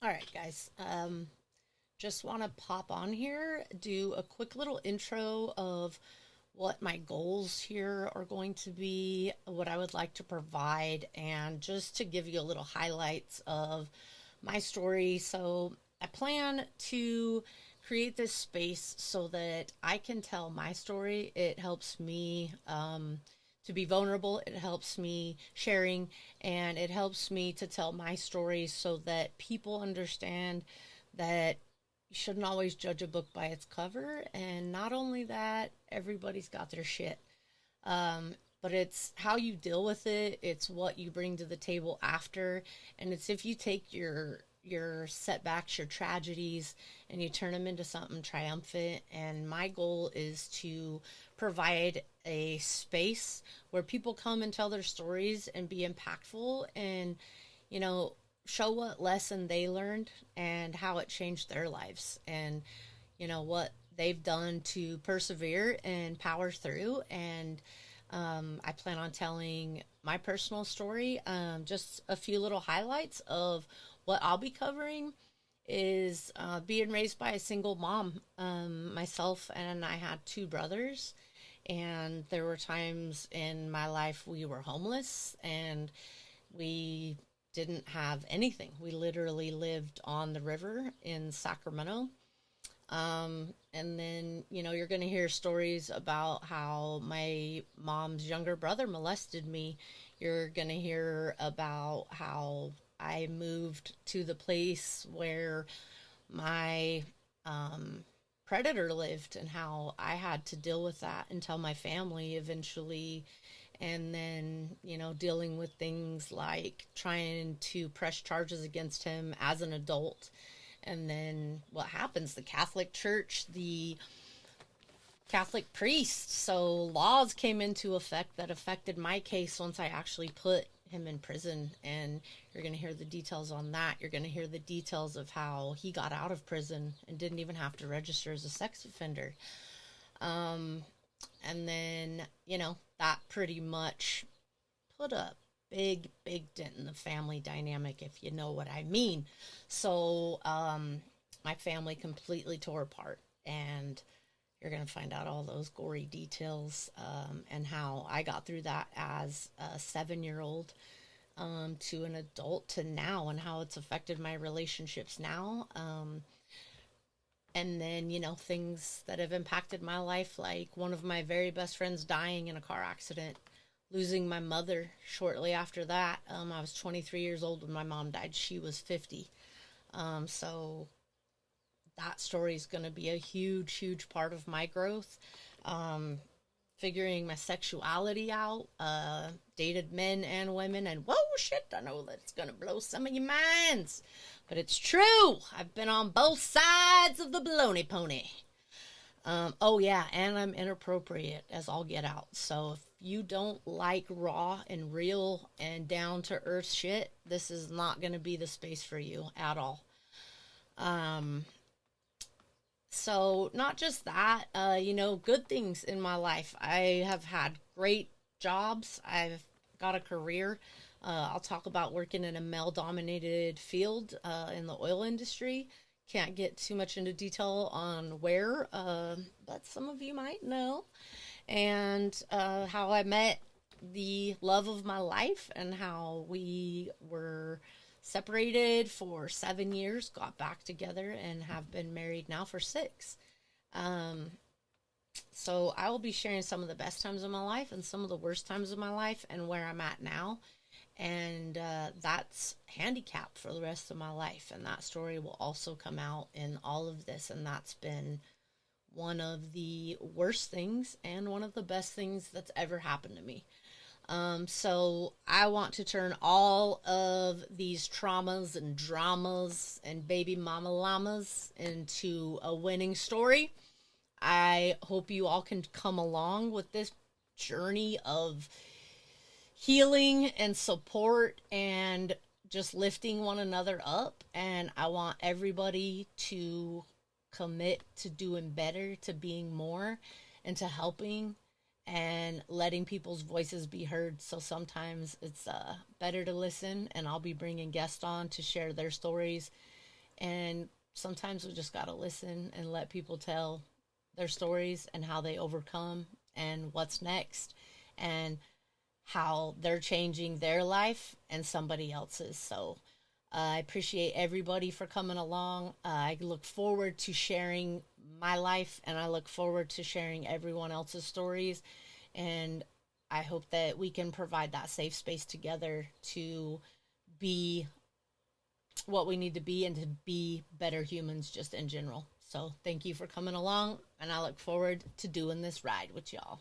All right, guys. Just want to pop on here, do a quick little intro of what my goals here are going to be, what I would like to provide, and just to give you a little highlights of my story. So, I plan to create this space so that I can tell my story. It helps me to be vulnerable, it helps me sharing, and it helps me to tell my story so that people understand that you shouldn't always judge a book by its cover. And not only that, everybody's got their shit. But it's how you deal with it. It's what you bring to the table after, and it's if you take your setbacks, your tragedies, and you turn them into something triumphant. And my goal is to provide a space where people come and tell their stories and be impactful and, you know, show what lesson they learned and how it changed their lives and, what they've done to persevere and power through. And I plan on telling my personal story. Just a few little highlights of what I'll be covering is being raised by a single mom. Myself and I had two brothers, and there were times in my life we were homeless and we didn't have anything. We literally lived on the river in Sacramento. And then, you're going to hear stories about how my mom's younger brother molested me. You're going to hear about how I moved to the place where my predator lived and how I had to deal with that and tell my family eventually. And then, dealing with things like trying to press charges against him as an adult. And then what happens? The Catholic Church, the Catholic priest. So laws came into effect that affected my case once I actually put him in prison. And you're going to hear the details on that. You're going to hear the details of how he got out of prison and didn't even have to register as a sex offender. And then, that pretty much put a big dent in the family dynamic, if you know what I mean. So, my family completely tore apart, and you're going to find out all those gory details and how I got through that as a 7-year old to an adult to now, and how it's affected my relationships now. And then, things that have impacted my life, like one of my very best friends dying in a car accident, losing my mother shortly after that. I was 23 years old when my mom died. She was 50. So that story is going to be a huge part of my growth. Figuring my sexuality out, dated men and women, and whoa, shit, I know that's going to blow some of your minds. But it's true. I've been on both sides of the baloney pony. Oh, yeah, and I'm inappropriate as all get out. So if you don't like raw and real and down to earth shit, this is not going to be the space for you at all. So not just that, good things in my life. I have had great jobs. I've got a career. I'll talk about working in a male dominated field in the oil industry. Can't get too much into detail on where, but some of you might know. And how I met the love of my life and how we were separated for 7 years, got back together, and have been married now for 6. Um, so I will be sharing some of the best times of my life and some of the worst times of my life and where I'm at now. And that's handicapped for the rest of my life. And that story will also come out in all of this. And that's been one of the worst things and one of the best things that's ever happened to me. So I want to turn all of these traumas and dramas and baby mama llamas into a winning story. I hope you all can come along with this journey of healing and support and just lifting one another up. And I want everybody to commit to doing better, to being more, and to helping and letting people's voices be heard. So sometimes it's better to listen, and I'll be bringing guests on to share their stories And sometimes we just got to listen and let people tell their stories and how they overcome and what's next and how they're changing their life and somebody else's. So I appreciate everybody for coming along. I look forward to sharing my life and I look forward to sharing everyone else's stories. And I hope that we can provide that safe space together to be what we need to be and to be better humans just in general. So thank you for coming along, and I look forward to doing this ride with y'all.